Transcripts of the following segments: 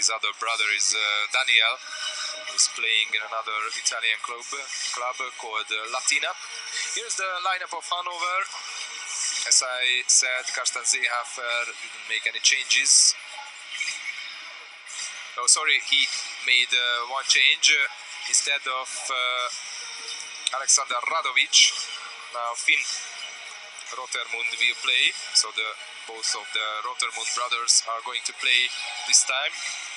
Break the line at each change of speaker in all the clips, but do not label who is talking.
his other brother is Daniel, who's playing in another Italian club called Latina. Here's the lineup of Hanover. As I said, Carsten Seehofer didn't make any changes. Oh, sorry, he made one change. Instead of Alexander Radovic, now Finn Rotermund will play. So both of the Rotermund brothers are going to play this time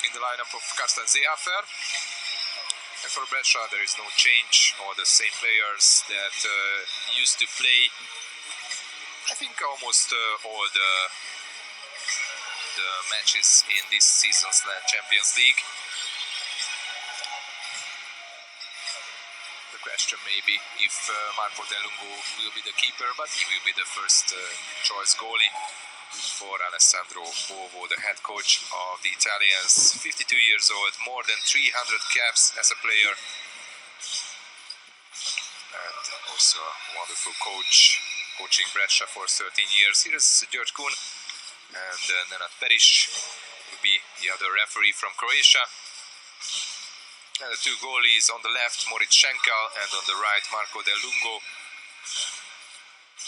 in the lineup of Carsten Seehofer. And for Brescia there is no change, or the same players that used to play, I think, almost all the matches in this season's Champions League. The question may be if Marco Del Lungo will be the keeper, but he will be the first choice goalie for Alessandro Bovo, the head coach of the Italians. 52 years old, more than 300 caps as a player, and also a wonderful coach, coaching Brescia for 13 years. Here is George Kuhn, and Nenad Peric will be the other referee from Croatia. And the two goalies on the left, Moritz Schenkel, and on the right, Marco Del Lungo.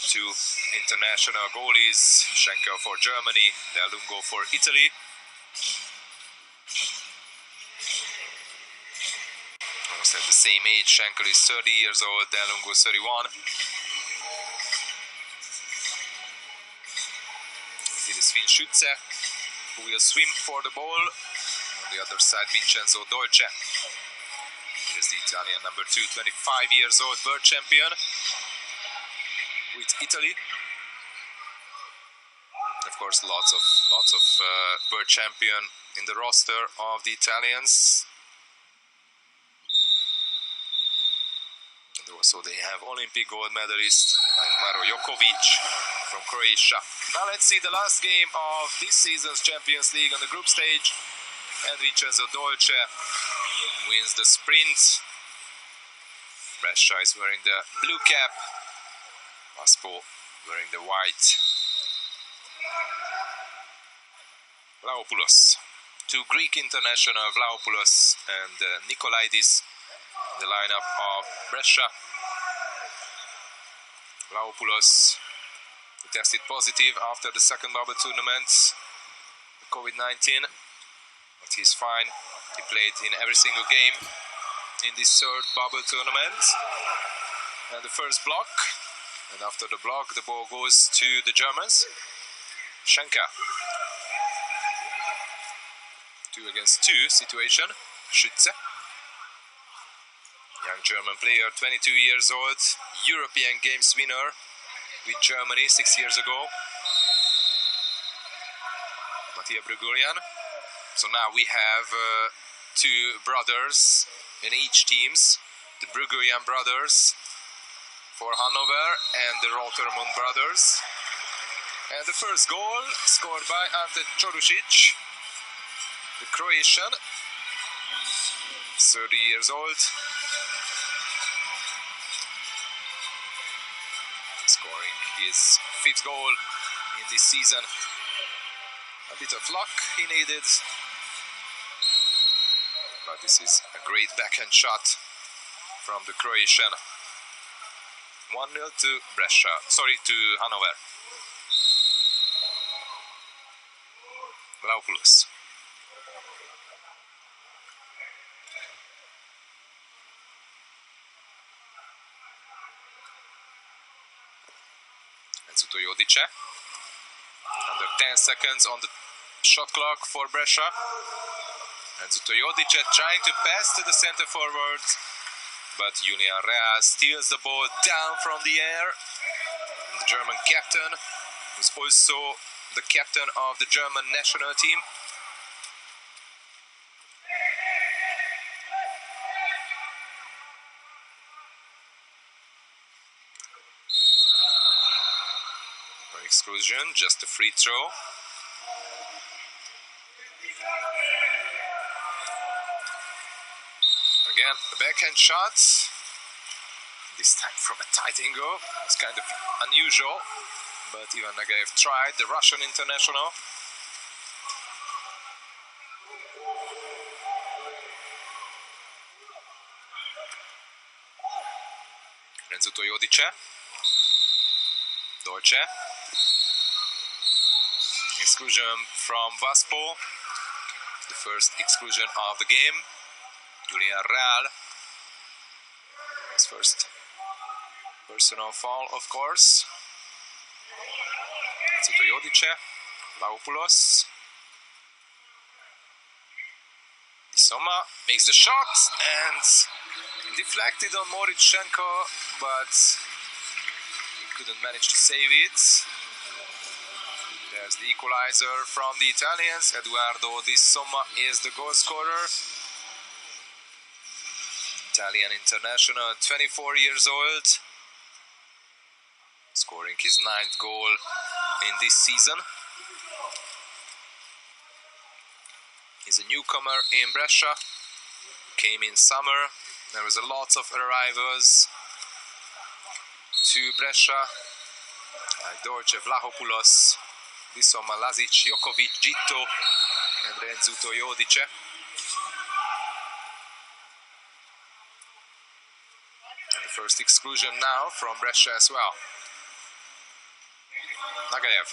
Two international goalies, Schenkel for Germany, Del Lungo for Italy. Almost at the same age, Schenkel is 30 years old, Del Lungo 31. It is Finn Schütze, who will swim for the ball. On the other side, Vincenzo Dolce. Here's the Italian number 2, 25 years old, world champion with Italy. Of course, lots of world champion in the roster of the Italians. And also they have Olympic gold medalists like Maro Jokovic from Croatia. Now let's see the last game of this season's Champions League on the group stage. And Vincenzo Dolce wins the sprint. Brescia is wearing the blue cap, Waspo wearing the white. Vlaopoulos, two Greek international, Vlaopoulos and Nikolaidis, the lineup of Brescia. Vlaopoulos, who tested positive after the second bubble tournament, COVID-19, but he's fine. He played in every single game in this third bubble tournament. And the first block, and after the block the ball goes to the Germans. Schenker. 2 against 2 situation. Schütze. Young German player, 22 years old, European Games winner with Germany 6 years ago. Mattia Brugurian. So now we have two brothers in each teams, the Brugurian brothers for Hanover and the Rotermund brothers. And the first goal scored by Ante Čorušić, the Croatian, 30 years old. Scoring his 5th goal in this season. A bit of luck he needed, but this is a great backhand shot from the Croatian. 1-0 to Brescia, to Hanover. Vlaopoulos. Enzo Jodice. Under 10 seconds on the shot clock for Brescia. Enzo Jodice trying to pass to the center forward, but Julian Rea steals the ball down from the air. The German captain, who's also the captain of the German national team. No exclusion, just a free throw. Again, a backhand shot, this time from a tight angle. It's kind of unusual, but Ivan Nagaev tried, the Russian international. Renzuto Jodice. Dolce. Exclusion from Waspo. The first exclusion of the game. Julian Real. His first personal foul, of course. Renzuto Jodice. Laopoulos. Soma makes the shot and deflected on Morichenko, but he couldn't manage to save it. There's the equalizer from the Italians. Eduardo Di Somma is the goal scorer. Italian international, 24 years old, scoring his 9th goal in this season. He's a newcomer in Brescia, came in summer. There was a lot of arrivals to Brescia, like Dolce, Vlahopoulos, Di Somma, Lasic, Jokovic, Gitto, and Renzuto Jodice. And the first exclusion now from Brescia as well. Nagaev.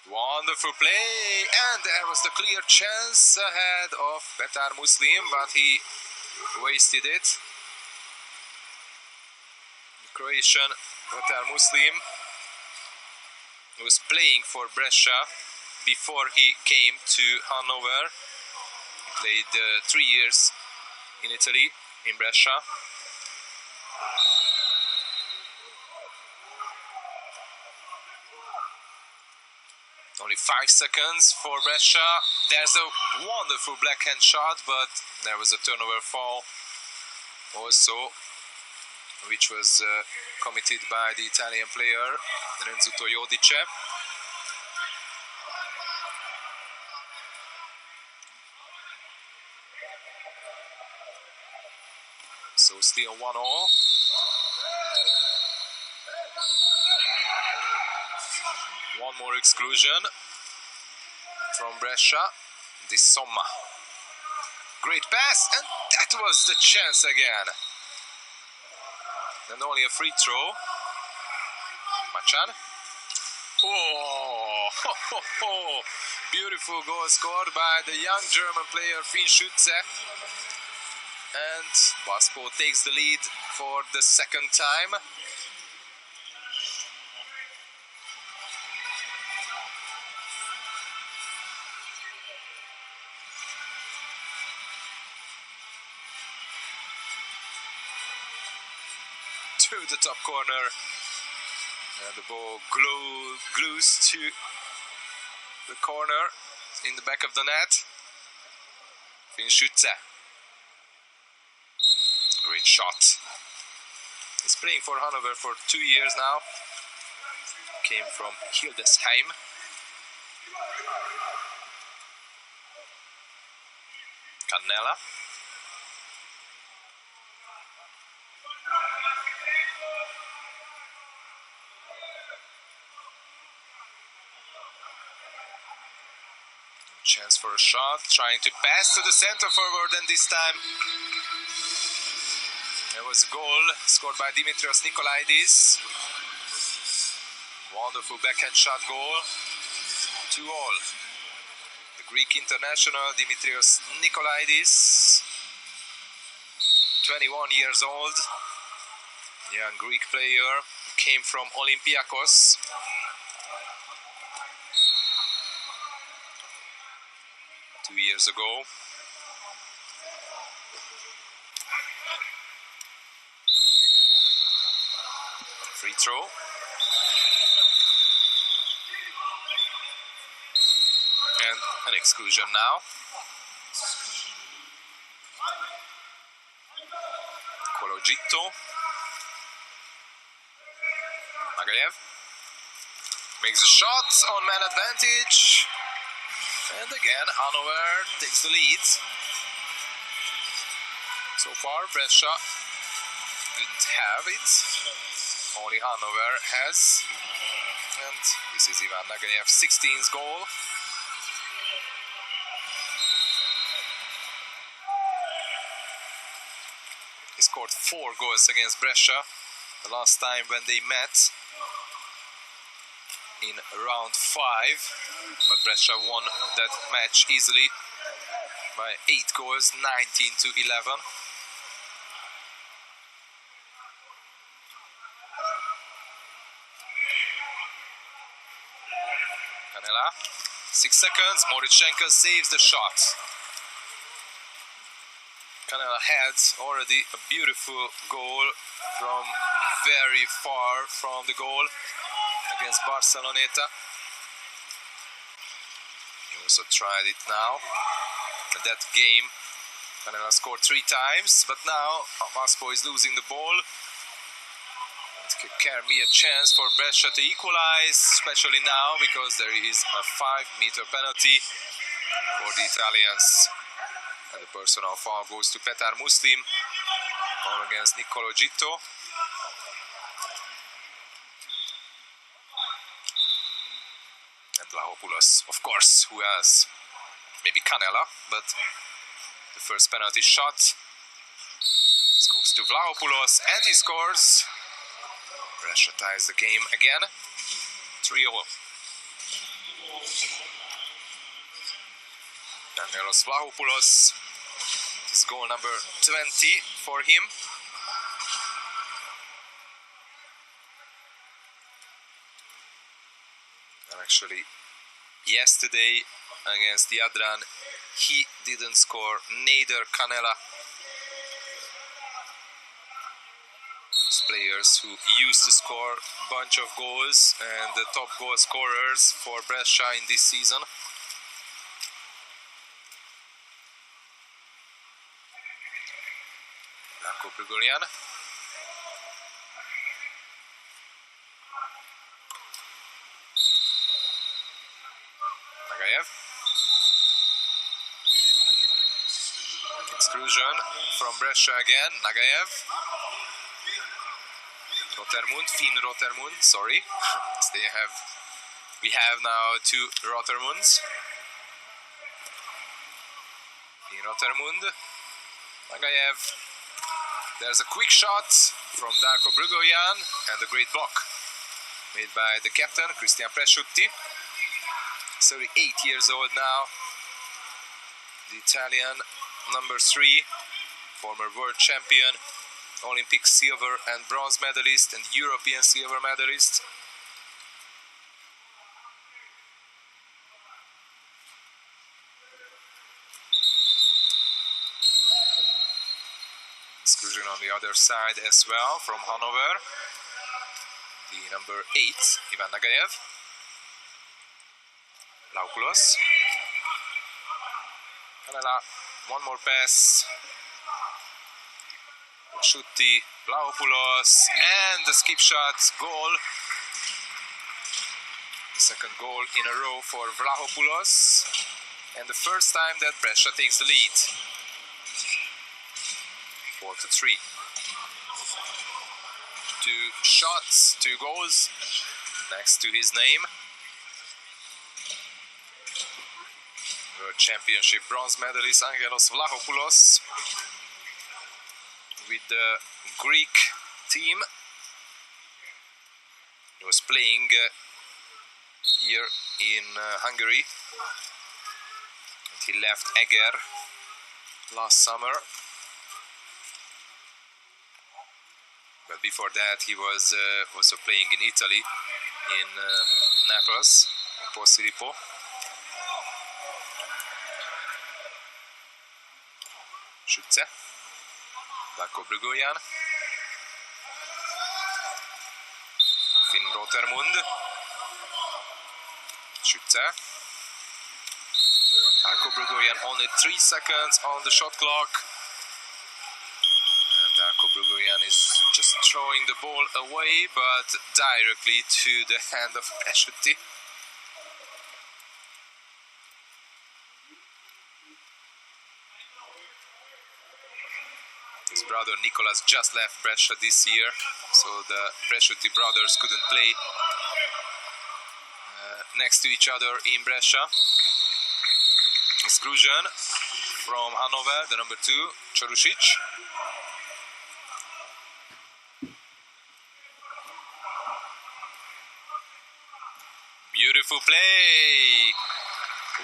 Wonderful play, and there was the clear chance ahead of Petar Muslim, but he wasted it. The Croatian Petar Muslim was playing for Brescia before he came to Hanovre. He played 3 years in Italy, in Brescia. Only 5 seconds for Brescia. There's a wonderful backhand shot, but there was a turnover foul also, which was committed by the Italian player, Renzuto Jodice. So still 1-1. One more exclusion from Brescia. Di Somma. Great pass, and that was the chance again. And only a free throw. Machan. Oh, ho, ho, ho. Beautiful goal scored by the young German player Finn Schütze. And Waspo takes the lead for the second time. To the top corner, and the ball glues to the corner in the back of the net. Finn Schütze. Great shot. He's playing for Hanovre for 2 years now. Came from Hildesheim. Cannella. Chance for a shot, trying to pass to the center forward, and this time there was a goal scored by Dimitrios Nikolaidis. Wonderful backhand shot goal. 2-2. The Greek international Dimitrios Nikolaidis, 21 years old, young Greek player, came from Olympiakos. Years ago. Free throw. And an exclusion now. Gitto. Magayev makes a shot on man advantage. And again, Hanovre takes the lead. So far, Brescia didn't have it. Only Hanovre has. And this is Ivan Nagayev's 16th goal. He scored 4 goals against Brescia the last time when they met in round 5, but Brescia won that match easily by 8 goals, 19-11. Canella, 6 seconds, Morichenko saves the shot. Canella had already a beautiful goal from very far from the goal against Barceloneta. He also tried it now. In that game, Canella scored 3 times, but now Waspo is losing the ball. It could carry a chance for Brescia to equalize, especially now because there is a 5-meter penalty for the Italians. And the personal foul goes to Petar Muslim, foul against Niccolò Gitto. And Vlahopoulos, of course, who else? Maybe Canella, but the first penalty shot. This goes to Vlahopoulos, and he scores. Brescia ties the game again, 3-0. Angelos Vlahopoulos, this is goal number 20 for him. And actually, yesterday against the Adran, he didn't score, neither Canella. Those players who used to score a bunch of goals and the top goal scorers for Brescia in this season. Darko Brugolian. Nagayev. Exclusion from Brescia again, Nagayev. Rotermund, Finn Rotermund, sorry. We have now 2 Rotermunds. Finn Rotermund, Nagayev. There's a quick shot from Darko Brugolian and a great block made by the captain, Cristian Presciutti. 38 years old now. The Italian number 3, former world champion, Olympic silver and bronze medalist and European silver medalist. Exclusion on the other side as well from Hanovre. The number 8, Ivan Nagayev. Vlahopoulos. Canella, one more pass. Presciutti, Vlahopoulos, and the skip shot, goal. The second goal in a row for Vlahopoulos, and the first time that Brescia takes the lead. 4-3. 2 shots, 2 goals next to his name. World Championship bronze medalist Angelos Vlahopoulos with the Greek team. He was playing here in Hungary, and he left Eger last summer. But before that he was also playing in Italy, in Naples, in Posillipo. Schütze, Darko Brugolian, Finn Rotermund, Schütze, Darko Brugolian, only 3 seconds on the shot clock, and Darko Brugolian is just throwing the ball away, but directly to the hand of Presciutti. His brother Nicolas just left Brescia this year, so the Presciutti brothers couldn't play next to each other in Brescia. Exclusion from Hanovre, the number 2, Chorusic. Beautiful play.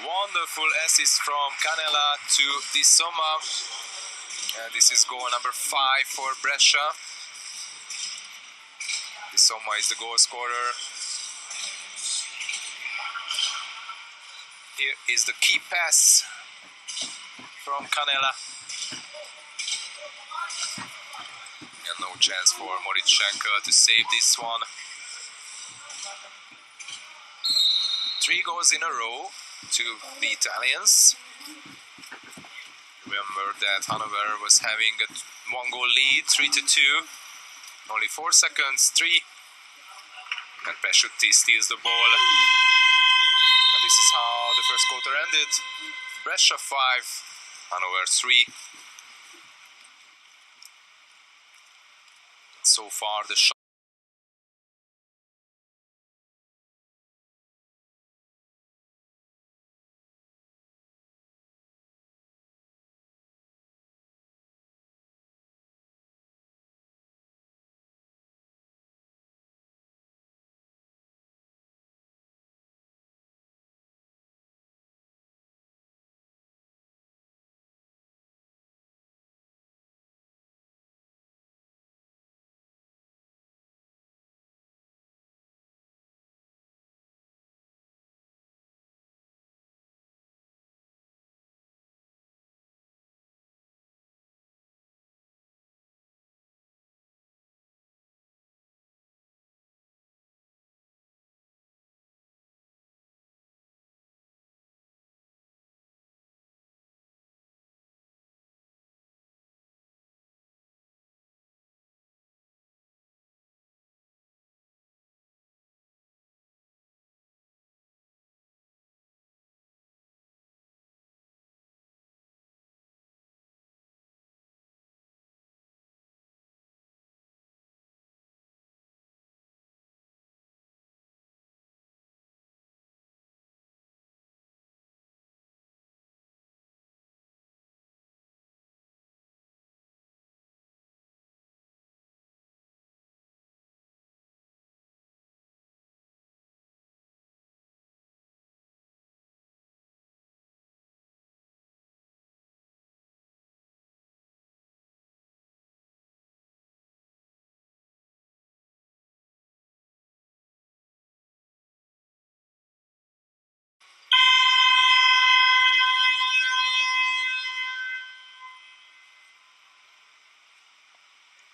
Wonderful assist from Canella to Di Somma. And this is goal number 5 for Brescia. Di Somma is the goal scorer. Here is the key pass from Canella. And no chance for Morichenko to save this one. 3 goals in a row to the Italians. Remember that Hanovre was having a 1-goal lead, 3-2. Only 4 seconds, 3. And Pesciutti steals the ball. And this is how the first quarter ended. Brescia 5, Hanovre 3. So far the shot.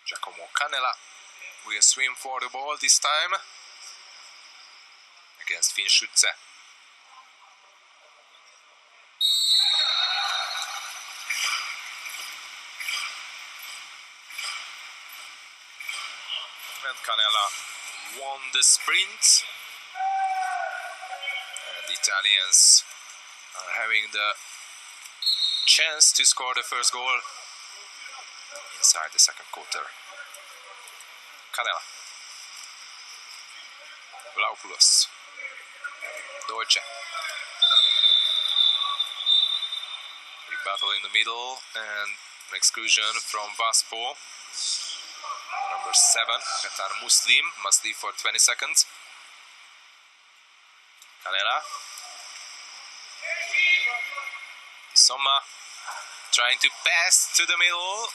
Giacomo Canella will swim for the ball this time against Finschütze. And Canella won the sprint. And the Italians are having the chance to score the first goal inside the second quarter. Canella, Vlaopoulos, Dolce. Big battle in the middle and an exclusion from Waspo. Number 7, Qatar Muslim, must leave for 20 seconds. Canella. Somma trying to pass to the middle.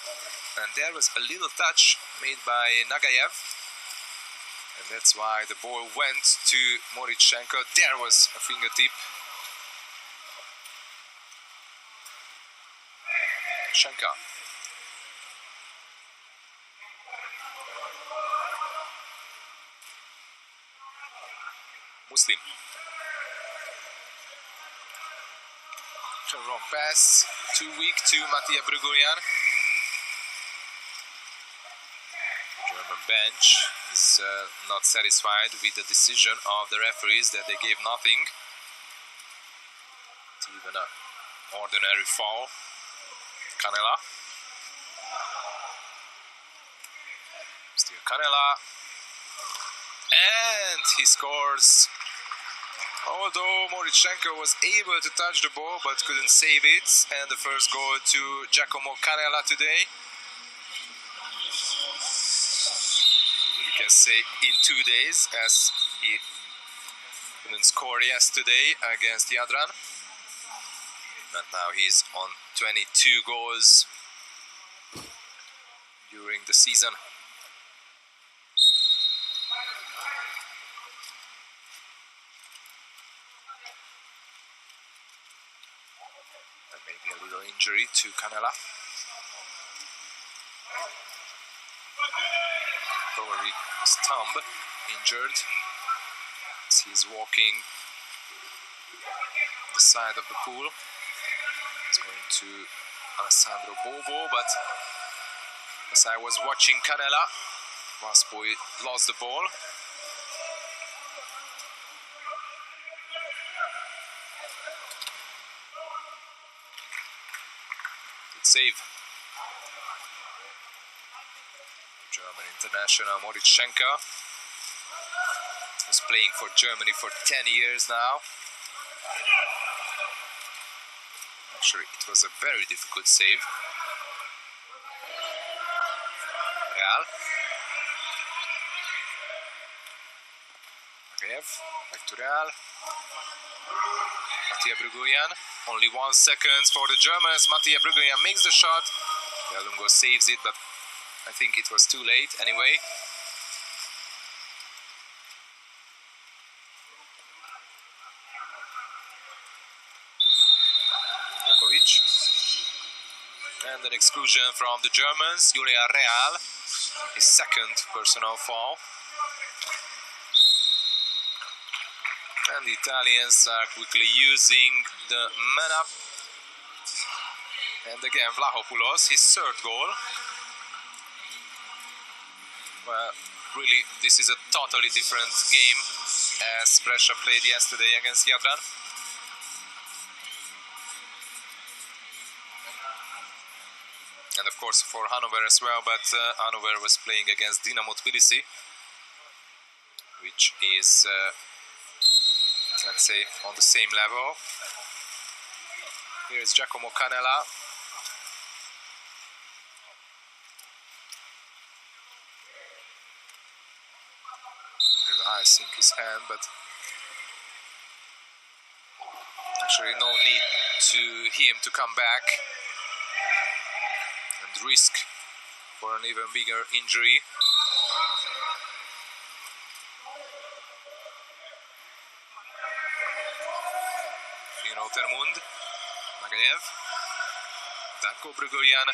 And there was a little touch made by Nagayev. And that's why the ball went to Morichenko. There was a fingertip. Shenka. Muslim. Wrong pass. Too weak to Mattia Brugurian. German bench is not satisfied with the decision of the referees that they gave nothing. It's even an ordinary foul. Canella. Still Canella. And he scores. Although Morichenko was able to touch the ball but couldn't save it. And the first goal to Giacomo Canella today. We can say in 2 days, as he Couldn't score yesterday against Jadran, but now he's on 22 goals during the season. And maybe a little injury to Canella. Probably his thumb injured as he's walking the side of the pool. It's going to Alessandro Bovo, but as I was watching Canella, Waspo lost the ball. Good save. German international Moritschenka was playing for Germany for 10 years now. Actually, it was a very difficult save. Real. Magayev, back to Real. Mattia Brugoyan. Only 1 second for the Germans. Mattia Brugoyan makes the shot. Lungo saves it, but I think it was too late anyway. And an exclusion from the Germans. Julian Real, his second personal foul. And the Italians are quickly using the man-up. And again, Vlahopoulos, his third goal. Well, really, this is a totally different game as Brescia played yesterday against Jadran. And of course for Hanovre as well, but Hanovre was playing against Dinamo Tbilisi, which is, let's say, on the same level. Here is Giacomo Canella. I think his hand, but actually no need to him to come back and risk for an even bigger injury. In Rotermund, Magayev, Darko Brugoyan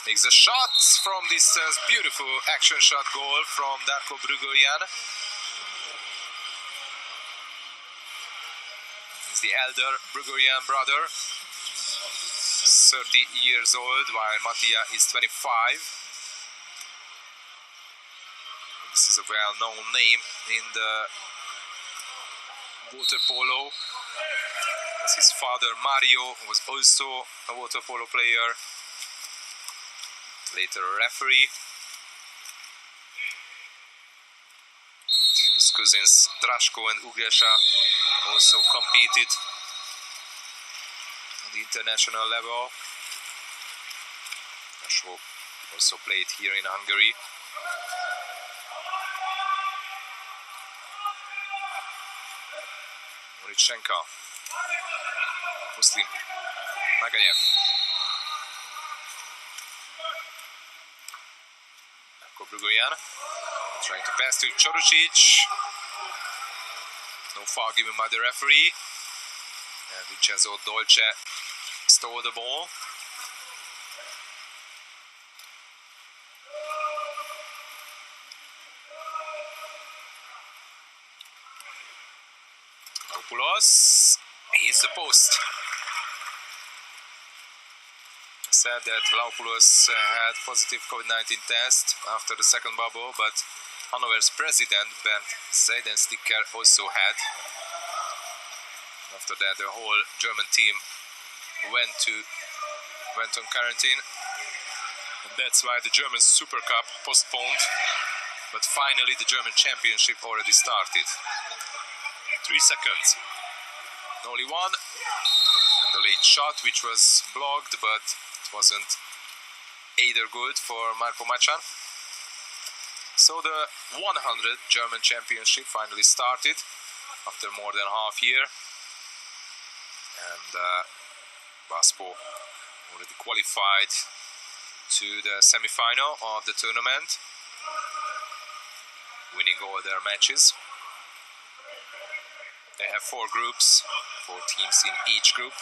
makes a shot from distance, beautiful action shot goal from Darko Brugoyan. He's the elder Brugoyan brother, 30 years old, while Mattia is 25. This is a well-known name in the Water-Polo, as his father Mario was also a Water-Polo player, later a referee. His cousins Draško and Uglesha also competed on the international level. Draško also played here in Hungary. Moritschenka, Muslim, Magayev. Brugoyan trying to pass to Chorucic. No foul given by the referee. And Vincenzo Dolce stole the ball. Vlahopoulos, he's the post. Said that Vlahopoulos had positive COVID-19 test after the second bubble, but Hanovre's president Bernd Seidensticker also had. After that, the whole German team went on quarantine, and that's why the German Super Cup postponed. But finally, the German Championship already started. 3 seconds, only one, and the late shot, which was blocked, but wasn't either good for Marco Machan. So the 100 German Championship finally started after more than half year, and Waspo already qualified to the semi-final of the tournament, winning all their matches. They have 4 groups, 4 teams in each group,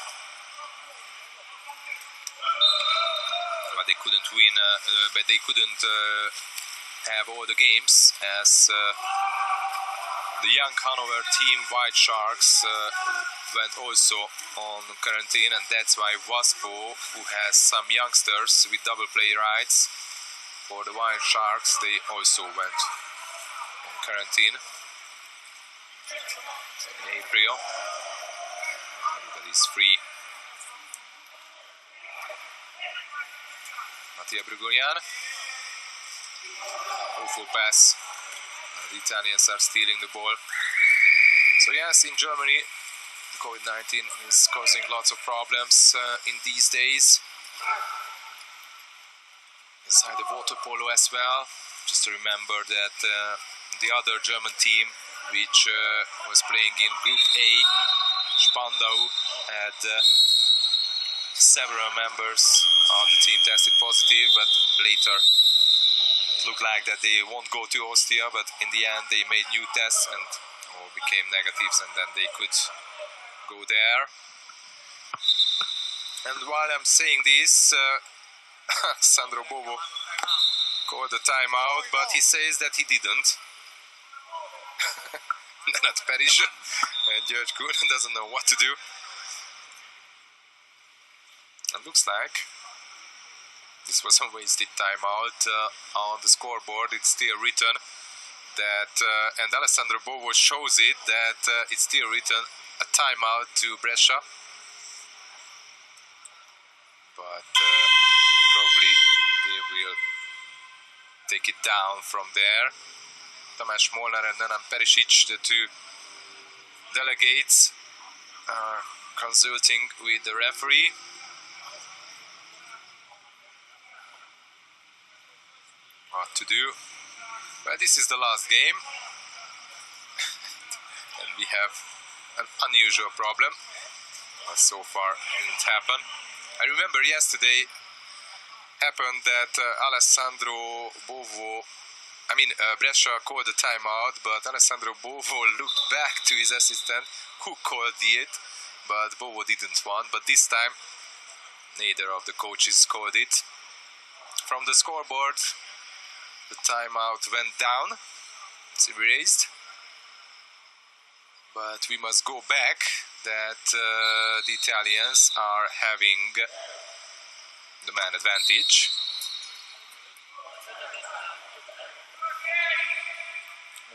but they couldn't win. But they couldn't have all the games, as the young Hanovre team, White Sharks, went also on quarantine, and that's why Waspo, who has some youngsters with double play rights for the White Sharks, they also went on quarantine in April. That is free. Mattia Brugorian. Awful pass. The Italians are stealing the ball. So yes, in Germany, COVID-19 is causing lots of problems in these days. Inside the Water-Polo as well. Just to remember that the other German team, which was playing in Group A, Spandau, had several members of the team tested positive, but later it looked like that they won't go to Austria, but in the end they made new tests and all became negatives, and then they could go there. And while I'm saying this, Sandro Bovo called the timeout, but he says that he didn't. Nenad Peric and György Kuhn doesn't know what to do. It looks like this was a wasted timeout. On the scoreboard it's still written that, and Alessandro Bovo shows it, that it's still written a timeout to Brescia. But probably they will take it down from there. Tamás Molnár and Nenad Peric, the 2 delegates, are consulting with the referee. What to do? Well, this is the last game. And we have an unusual problem. So far it didn't happen. I remember yesterday happened that Alessandro Bovo, Brescia called the timeout, but Alessandro Bovo looked back to his assistant who called it, but Bovo didn't want. But this time neither of the coaches called it. From the scoreboard, the timeout went down, it's erased, but we must go back that the Italians are having the man advantage.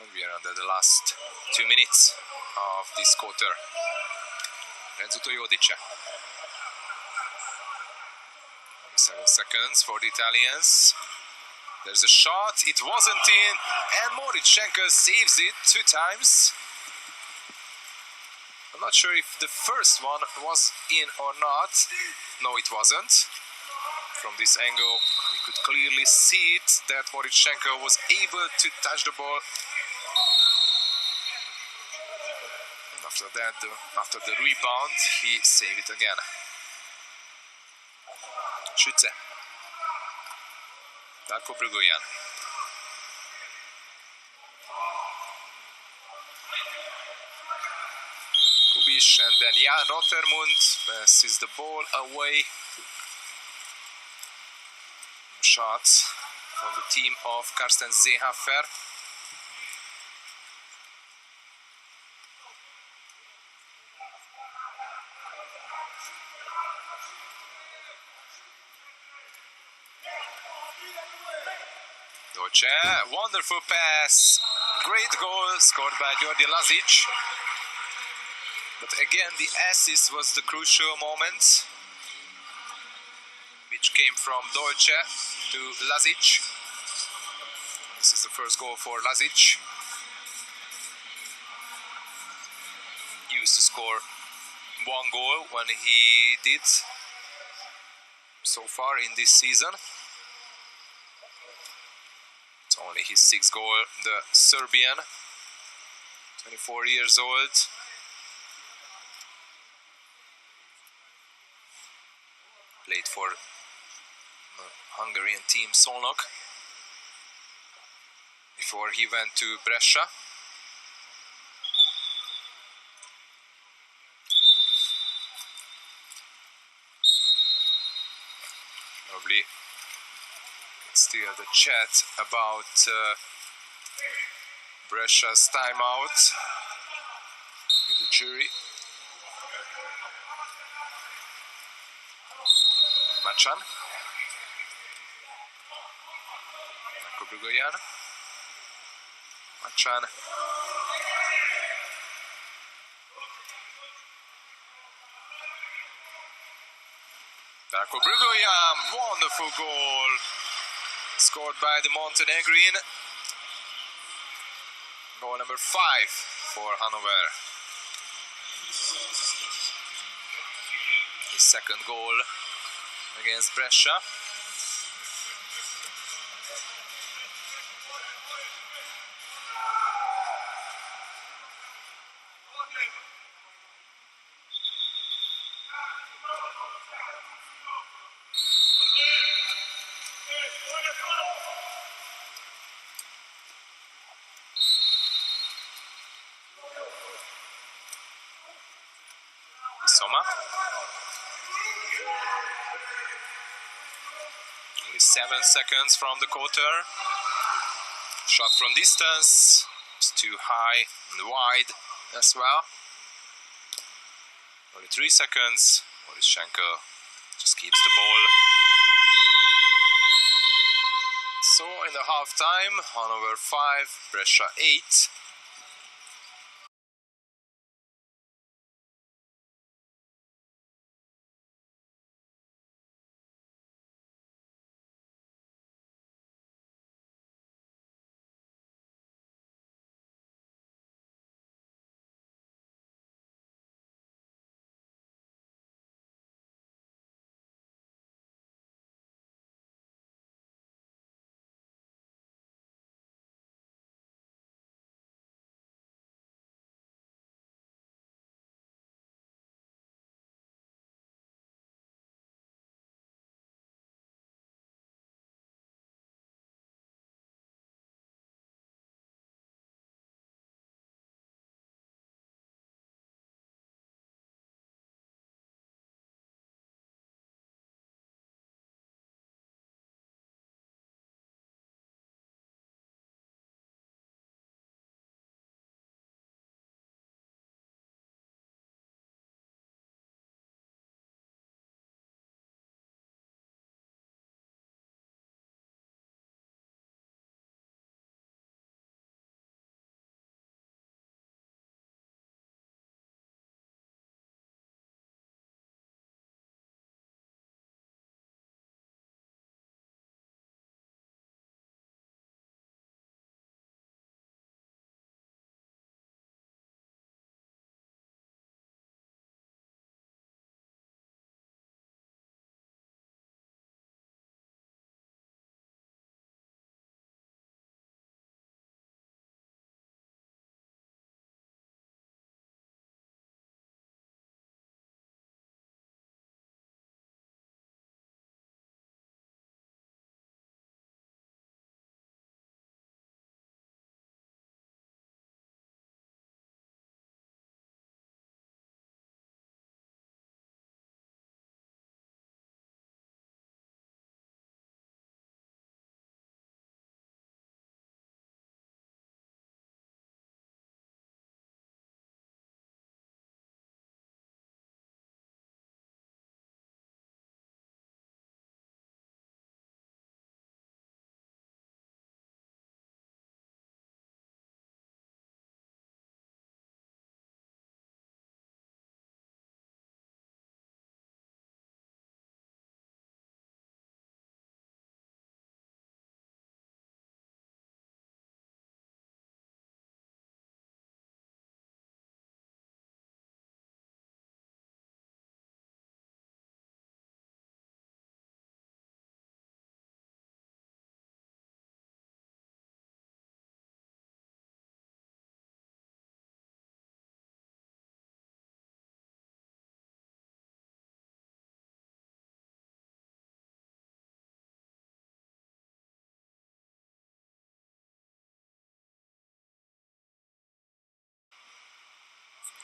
And we are under the last 2 minutes of this quarter. Renzo Jodice. 7 seconds for the Italians. There's a shot, it wasn't in, and Moritz-Schenkel saves it 2 times. I'm not sure if the first one was in or not. No, it wasn't. From this angle, we could clearly see it, that Moritz-Schenkel was able to touch the ball. And after that, after the rebound, he saved it again. Schütze. Darko Brugorian. Kubiš, and then Jan Rottermund passes the ball away. Shots from the team of Carsten Seehofer. Dolce, wonderful pass, great goal scored by Jordi Lazic. But again, the assist was the crucial moment, which came from Dolce to Lazic. This is the first goal for Lazic. He used to score 1 goal when he did so far in this season. It's only his 6th goal, the Serbian, 24 years old. Played for the Hungarian team Szolnok before he went to Brescia. Probably still the chat about Brescia's timeout with the jury. Machan. Marco Brugoyan. Machan. Marco Brugoyan, wonderful goal scored by the Montenegrin. Goal number 5 for Hanovre. His 2nd goal against Brescia. Soma. Only 7 seconds from the quarter. Shot from distance. It's too high and wide as well. Only 3 seconds. Boryschenko just keeps the ball. So in the half time, Hanovre 5, Brescia 8.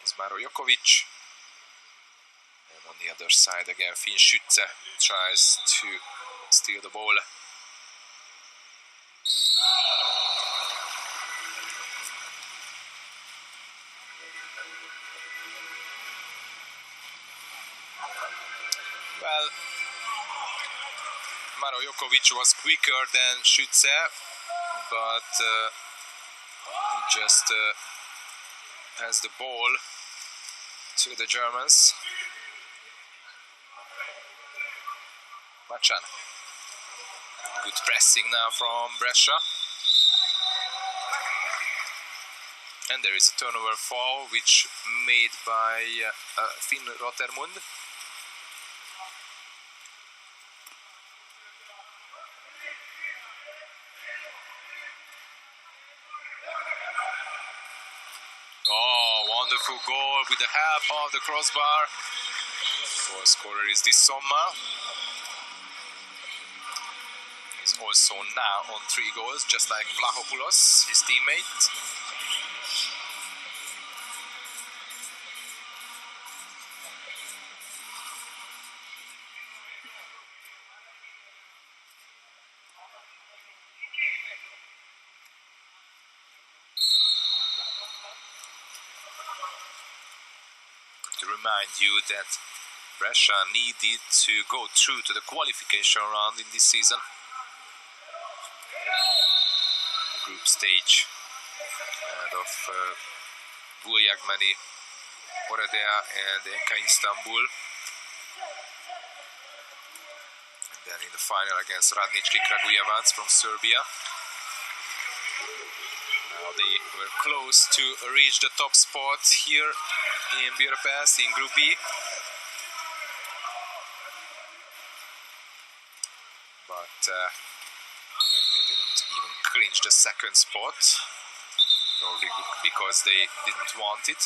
is Maro Jokovic. And on the other side again, Finn Schütze tries to steal the ball. Well, Maro Jokovic was quicker than Schütze, but he just has the ball to the Germans. Machan. Good pressing now from Brescia. And there is a turnover foul which made by Finn Rotermund. Oh, wonderful goal with the help of the crossbar. Goal scorer is this Somma. He's also now on 3 goals, just like Vlachopoulos, his teammate. To remind you that Brescia needed to go through to the qualification round in this season. The group stage of Bulyagmeni, Oradea and Enka Istanbul. And then in the final against Radnički Kragujevac from Serbia. Now they were close to reach the top spot here in Budapest in Group B. But they didn't even clinch the second spot, probably because they didn't want it.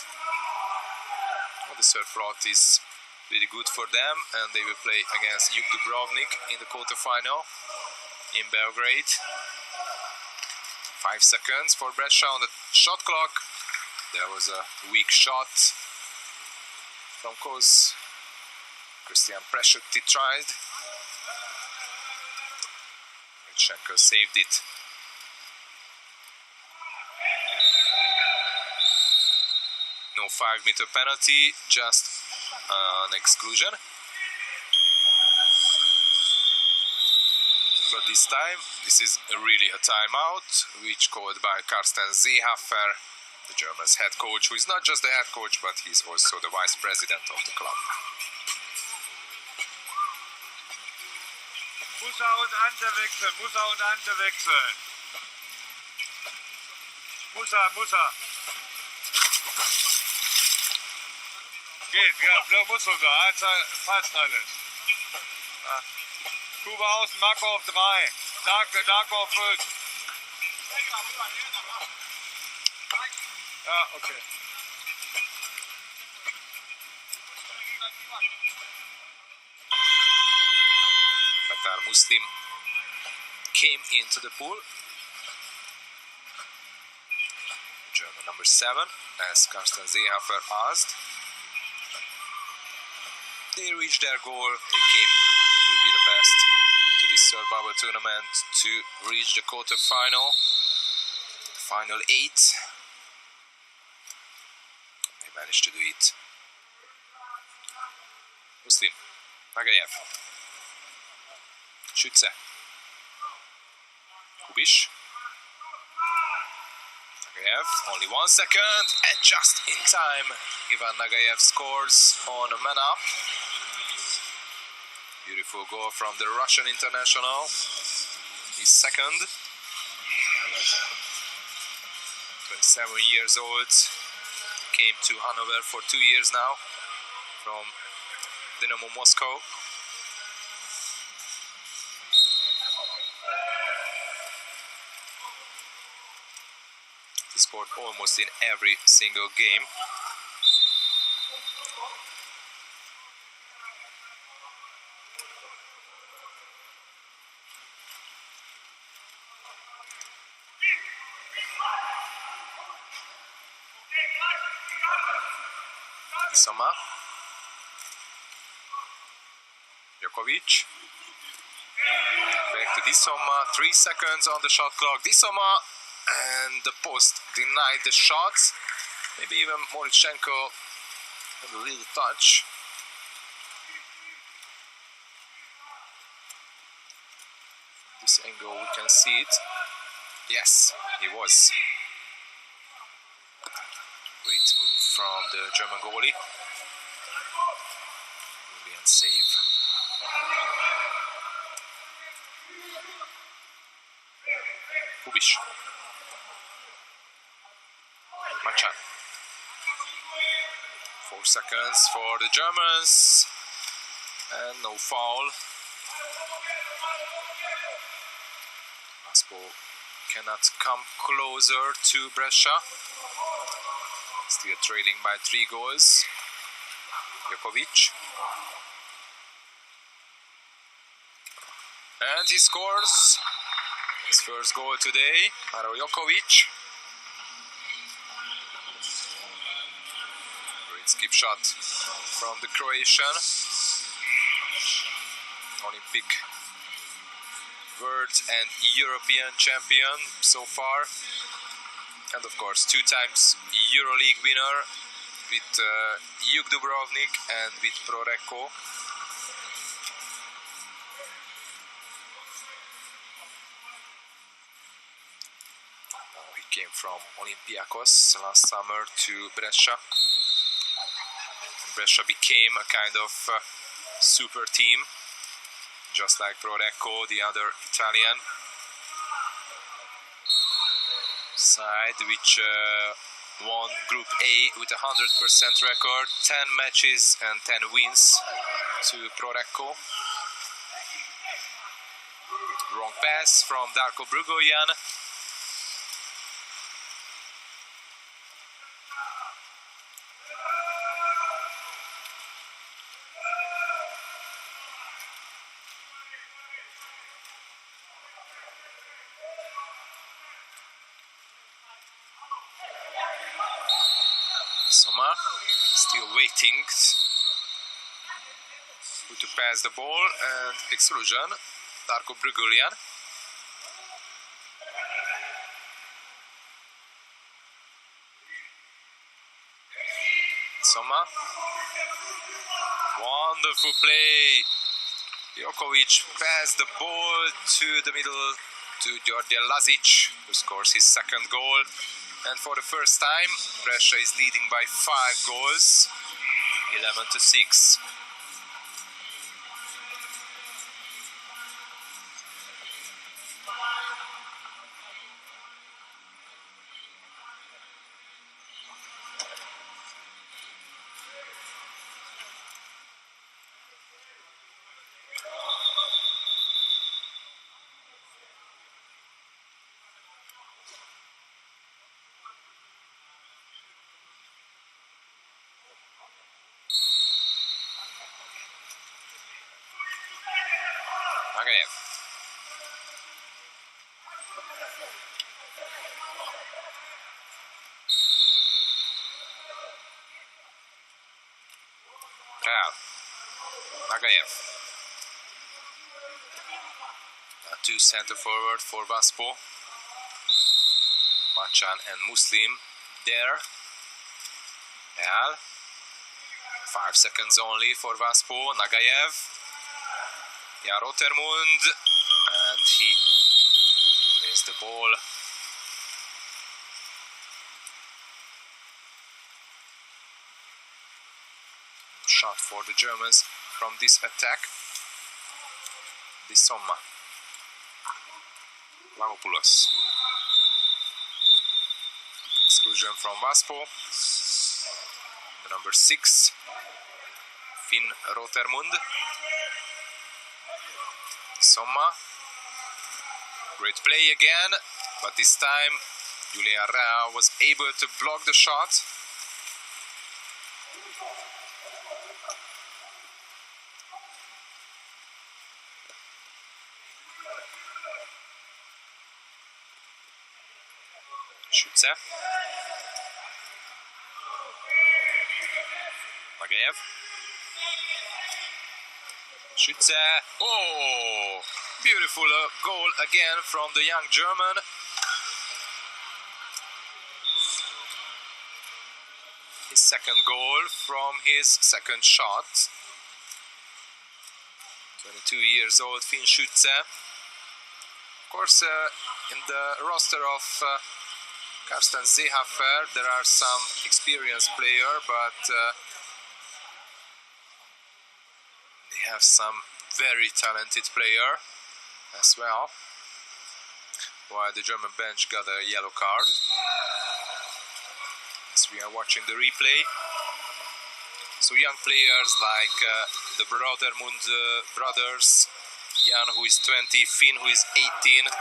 Well, the third slot is really good for them, and they will play against Juk Dubrovnik in the quarterfinal in Belgrade. 5 seconds for Brescia on the shot clock. There was a weak shot from Kos. Christian Presciutti tried. Schenker saved it. No 5-meter penalty, just an exclusion. But this time, this is really a timeout, which called by Carsten Seehofer, the German's head coach, who is not just the head coach, but he's also the vice president of the club.
Muss und Ante wechseln, muss und Ante wechseln. Muss Geht, ja, muss sogar, passt alles. Ja. Kuba außen, Marco auf 3, Darko auf 5. Ja, okay.
Qatar Muslim came into the pool. German number 7, as Carsten Seehofer asked. They reached their goal. They came to Budapest to this third bubble tournament to reach the quarter-final, final 8. They managed to do it. Muslim, Nagayev, Schütze, Kubiš, Nagayev, only 1 second, and just in time, Ivan Nagayev scores on a man-up. Beautiful goal from the Russian international. He's second. 27 years old. Came to Hanover for 2 years now from Dynamo Moscow. He scored almost in every single game. Soma. Djokovic. Back to Dissoma. 3 seconds on the shot clock. Dissoma. And the post denied the shot. Maybe even Morichenko had a little touch. This angle we can see it. Yes, he was. Great move from the German goalie. Brilliant save. Kubiš. Machan. 4 seconds for the Germans. And no foul. Waspo cannot come closer to Brescia. Still trailing by 3 goals. Djokovic. And he scores his first goal today. Maro Djokovic. Great skip shot from the Croatian. Olympic world and European champion so far. And of course 2 times EuroLeague winner with Ligue Dubrovnik and with Pro-Recco. He came from Olympiacos last summer to Brescia. Brescia became a kind of super team, just like Pro-Recco, the other Italian side, which won Group A with a 100% record, 10 matches and 10 wins to Pro-Recco. Wrong pass from Darko Brugoyan. Soma still waiting who to pass the ball, and exclusion, Darko Brugulian. Soma, wonderful play. Djokovic passed the ball to the middle to Georgian Lazic, who scores his second goal. And for the first time, Brescia is leading by 5 goals, 11-6. Again. Real. Nagayev. 2 center forward for Waspo. Machan and Muslim there. Real. 5 seconds only for Waspo. Nagayev. Yeah, Rotermund, and he missed the ball. Shot for the Germans from this attack. Dissoma. Lavopoulos. Exclusion from Waspo. The number 6, Finn Rotermund. Soma, great play again, but this time Julian Rea was able to block the shot. Schütze. Magaev. Schütze. Oh! Beautiful goal again from the young German. His second goal from his second shot. 22 years old Finn Schütze. Of course, in the roster of Carsten Seehofer there are some experienced players, but they have some very talented player as well. While the German bench got a yellow card. As we are watching the replay. So young players like the Water-Polo brothers, Jan who is 20, Finn who is 18,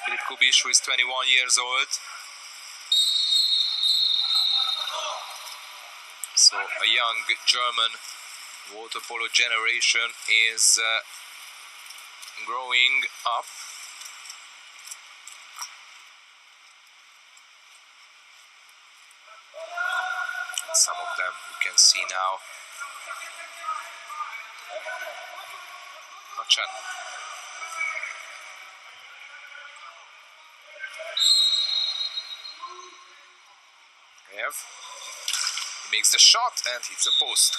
Philip Kubiš who is 21 years old. So a young German water-polo generation is growing up. And some of them you can see now. Machan. He makes the shot and hits the post.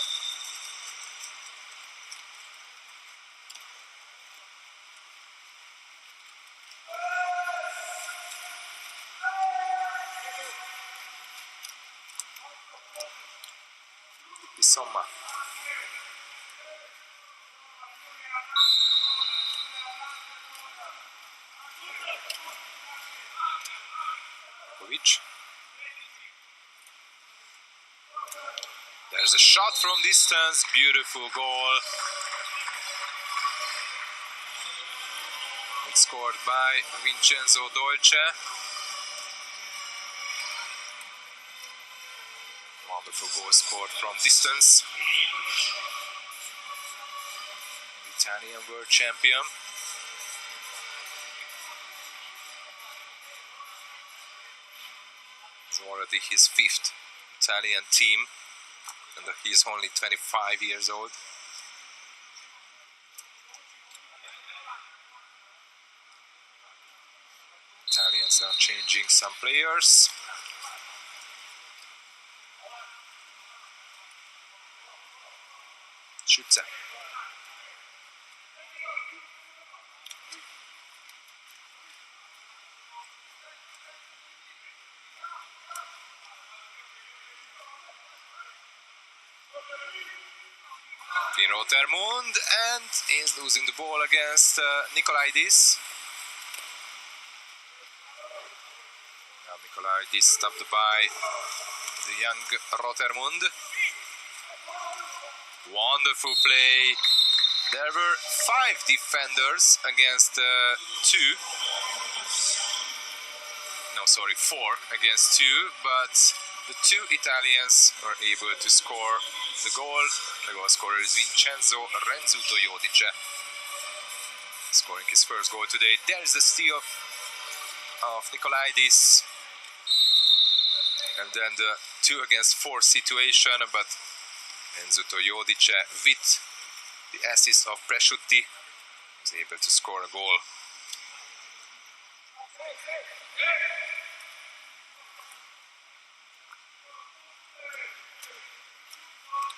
Insomma. Kovic. There's a shot from distance, beautiful goal. It's scored by Vincenzo Dolce. Wonderful goal scored from distance. Italian world champion. It's already his 5th Italian team, and he is only 25 years old. Italians are changing some players. Schütze. Finn Rotermund, and is losing the ball against Nikolaidis. Now Nikolaidis stopped by the young Rotermund. Wonderful play. There were 5 defenders against 2. No, sorry, 4 against 2, but the 2 Italians were able to score the goal. The goal scorer is Vincenzo Renzuto Jodice, scoring his first goal today. There is the steal of Nikolaidis, and then the 2 against 4 situation, but Renzuto Jodice with the assist of Presciutti was able to score a goal.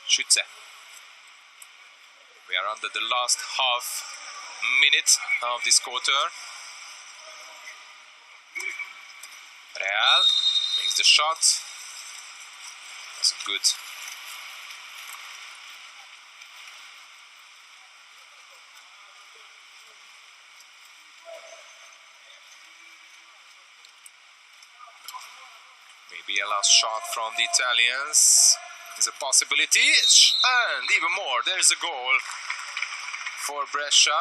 Schütze. We are under the last half minute of this quarter. Real makes the shot. That's good. Maybe a last shot from the Italians is a possibility, and even more, there's a goal for Brescia,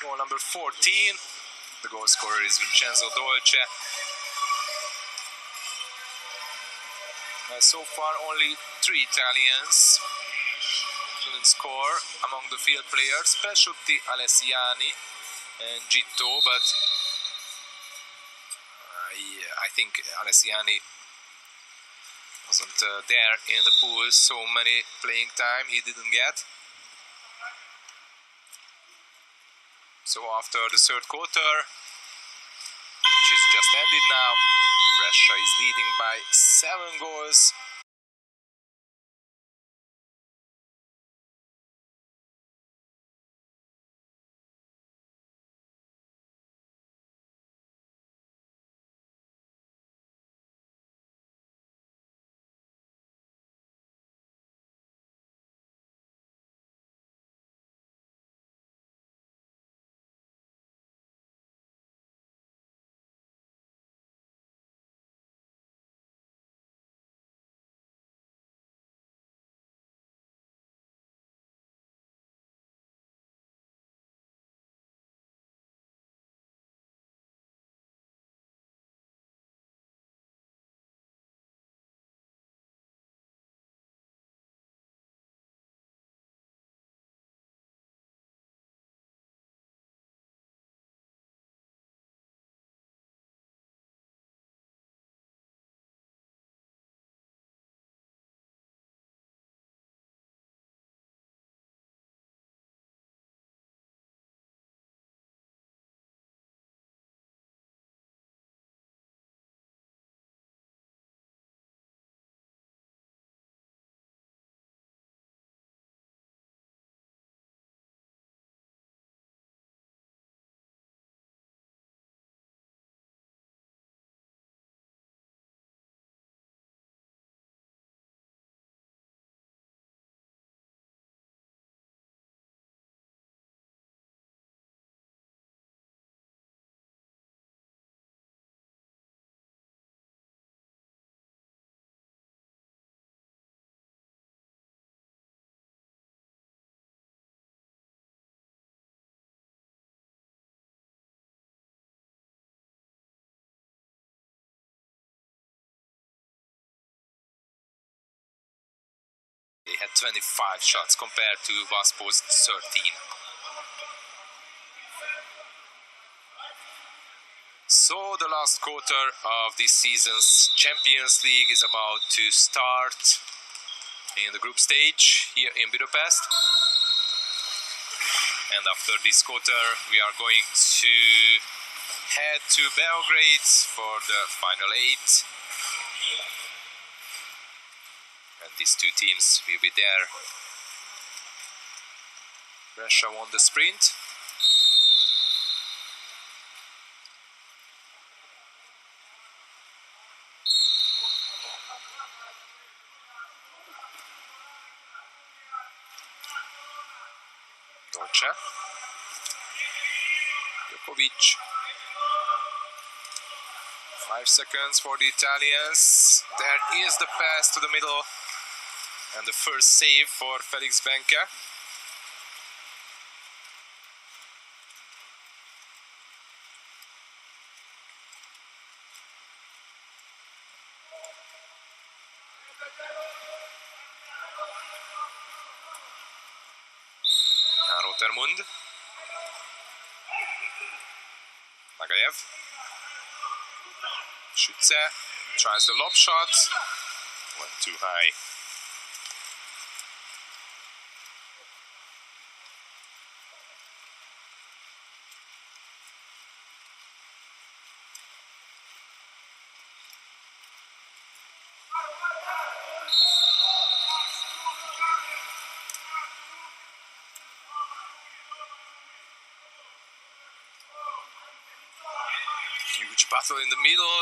goal number 14. The goal scorer is Vincenzo Dolce. So far only 3 Italians didn't score among the field players, Presciutti, Alessiani and Gitto, but I think Alessiani Wasn't there in the pool, so many playing time he didn't get. So after the third quarter, which is just ended now, Brescia is leading by 7 goals. They had 25 shots compared to Waspo's 13. So the last quarter of this season's Champions League is about to start in the group stage here in Budapest. And after this quarter we are going to head to Belgrade for the final 8. And these two teams will be there. Brescia won the sprint. Dolce. Jokovic. 5 seconds for the Italians. There is the pass to the middle. And the first save for Felix Benke. Rotermund. Magayev. Schütze tries the lob shot. Went too high. Huge battle in the middle,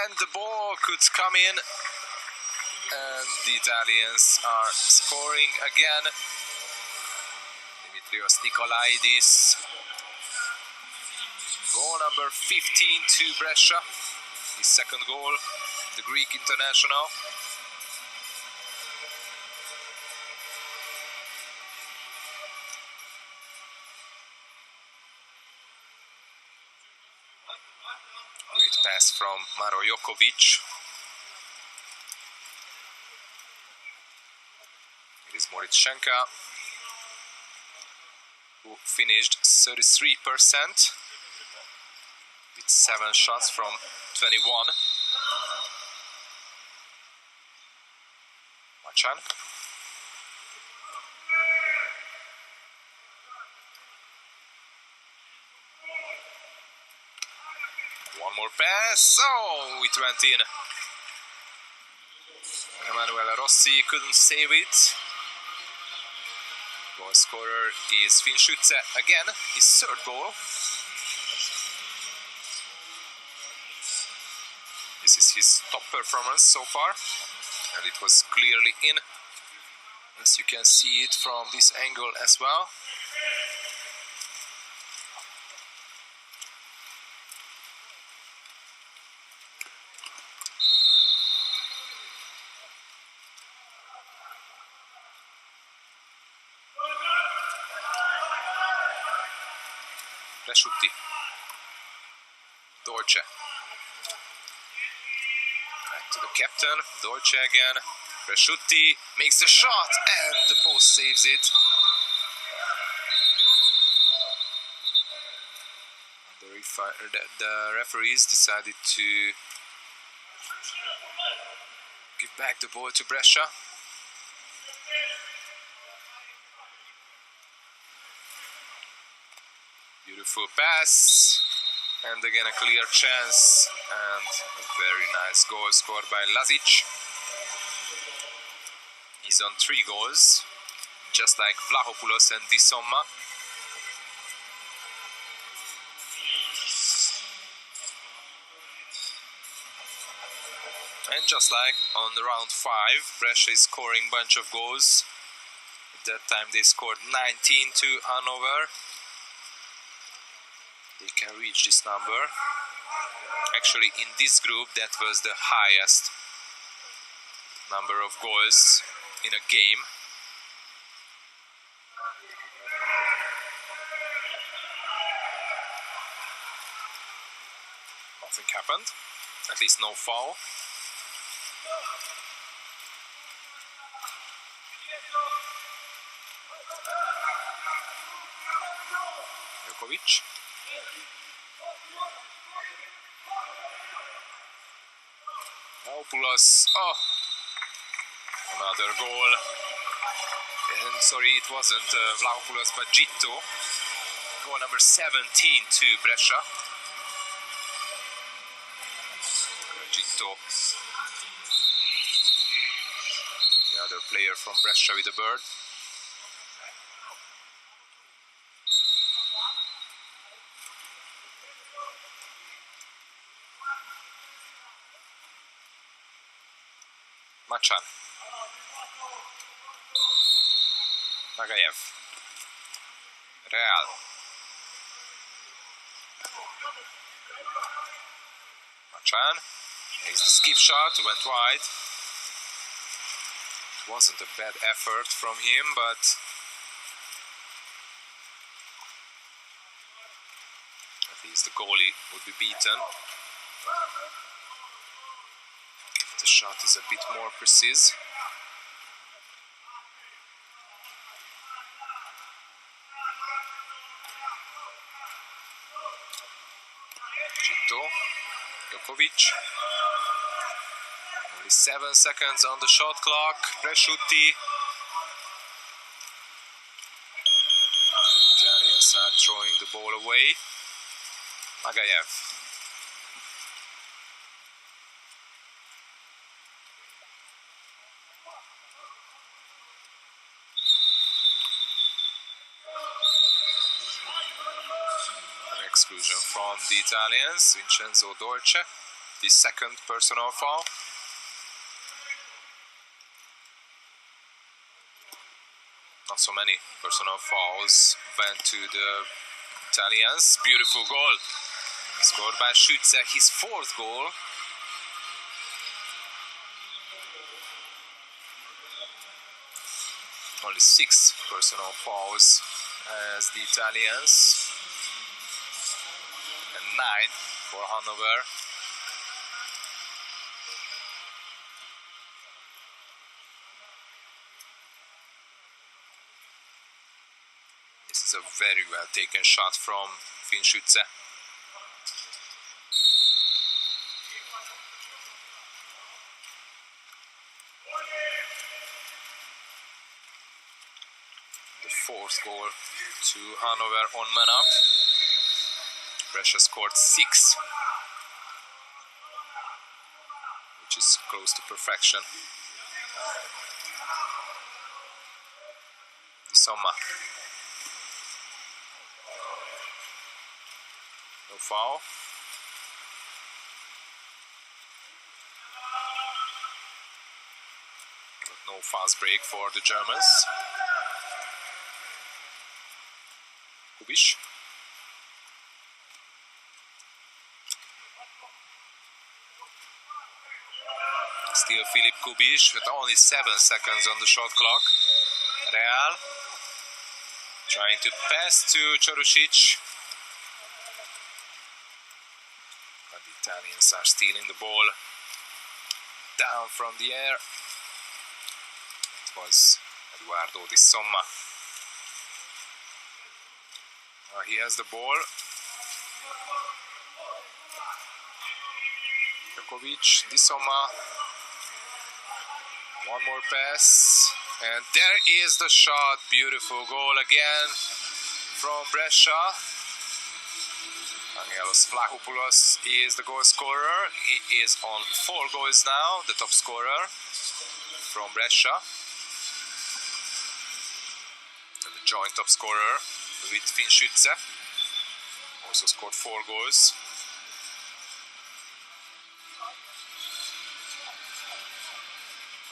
and the ball could come in, and the Italians are scoring again. Dimitrios Nikolaidis. Goal number 15 to Brescia, his second goal, the Greek international. Great pass from Maro Jokovic. It is Moritz-Schenka, who finished 33% with 7 shots from 21. Machan. One more pass. Oh, it went in. Emanuele Rossi couldn't save it. Goal scorer is Finn Schütze again, his third goal. This is his top performance so far, and it was clearly in, as you can see it from this angle as well. Presciutti, Dolce, back to the captain, Dolce again, Presciutti makes the shot and the post saves it. The referees decided to give back the ball to Brescia. Beautiful pass, and again a clear chance, and a very nice goal scored by Lazic. He's on 3 goals, just like Vlahopoulos and Di Somma. And just like on the round 5, Brescia is scoring a bunch of goals. At that time they scored 19 to Hanovre. They can reach this number. Actually, in this group, that was the highest number of goals in a game. Nothing happened, at least no foul. Jokovic. Vlahopoulos, oh, another goal. And sorry, it wasn't Vlahopoulos, but Gitto. Goal number 17 to Brescia. Gitto, the other player from Brescia with the bird. Machan, Nagayev, Real, Machan, here's the skip shot, went wide. It wasn't a bad effort from him, but at least the goalie would be beaten. The shot is a bit more precise. Gitto, Jokovic. Only 7 seconds on the shot clock. Presciutti. The Italians are throwing the ball away. Nagayev. Exclusion from the Italians, Vincenzo Dolce, the second personal foul. Not so many personal fouls went to the Italians. Beautiful goal scored by Schütze, his 4th goal. Only 6 personal fouls as the Italians. 9 for Hanovre. This is a very well taken shot from Finn Schütze. fourth goal to Hanovre on man up. Brescia scored 6, which is close to perfection. Somma. No foul. But no fast break for the Germans. Kubiš. Still Filip Kubiš with only 7 seconds on the shot clock. Real trying to pass to Čorušić. But the Italians are stealing the ball down from the air. It was Eduardo Di Somma. Now he has the ball. Djokovic, Di Somma. One more pass. And there is the shot. Beautiful goal again from Brescia. Angelos Vlachopoulos is the goal scorer. He is on 4 goals now, the top scorer from Brescia. And the joint top scorer with Finn Schütze. Also scored 4 goals.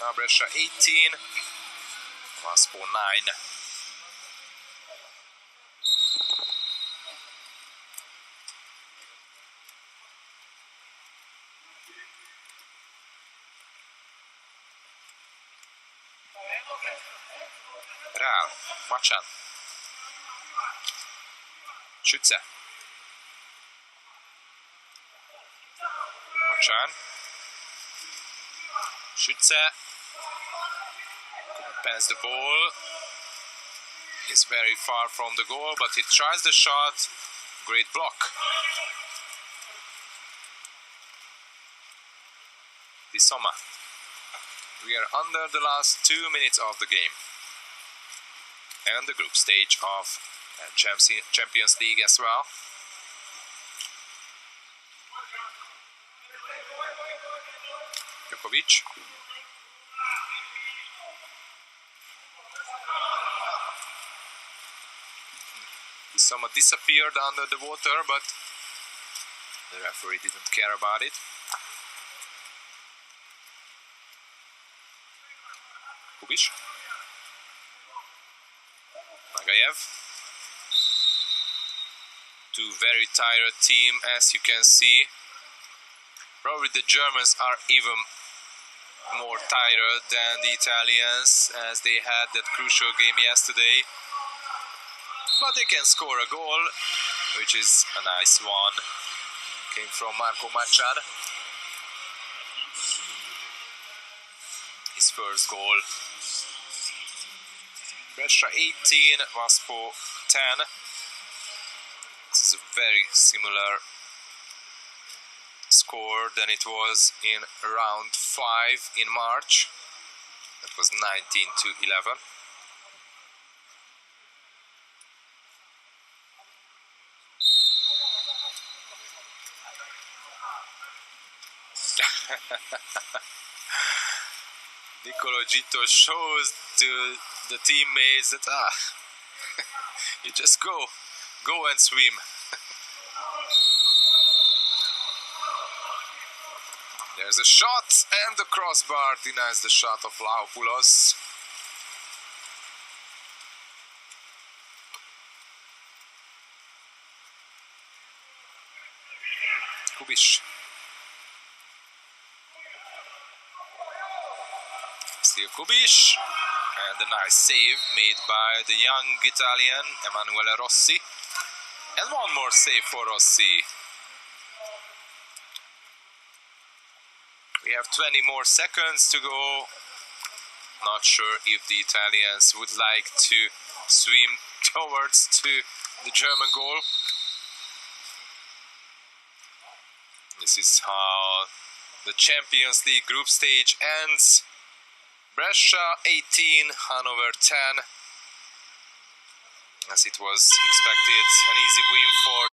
Now Brescia 18. Waspo 9. Real, Machan. Schütze. Machan. Schütze. Pass the ball. He's very far from the goal, but he tries the shot. Great block. Di Somma. We are under the last 2 minutes of the game. And the group stage of Champions League as well. Djokovic. Di Somma disappeared under the water, but the referee didn't care about it. Kubiš. Nagayev. Two very tired team, as you can see. Probably the Germans are even more tired than the Italians, as they had that crucial game yesterday. But they can score a goal, which is a nice one. Came from Marco Machan. His first goal. Brescia 18, Waspo 10. This is a very similar score than it was in round 5 in March. That was 19-11. Nicolo Gito shows to the teammates that you just go and swim. There's a shot, and the crossbar denies the shot of Vlachopoulos. Kubiš. Still Kubiš, and a nice save made by the young Italian Emanuele Rossi. And one more save for Rossi. We have 20 more seconds to go. Not sure if the Italians would like to swim towards to the German goal. This is how the Champions League group stage ends. Brescia 18, Hanovre 10. as it was expected. An easy win for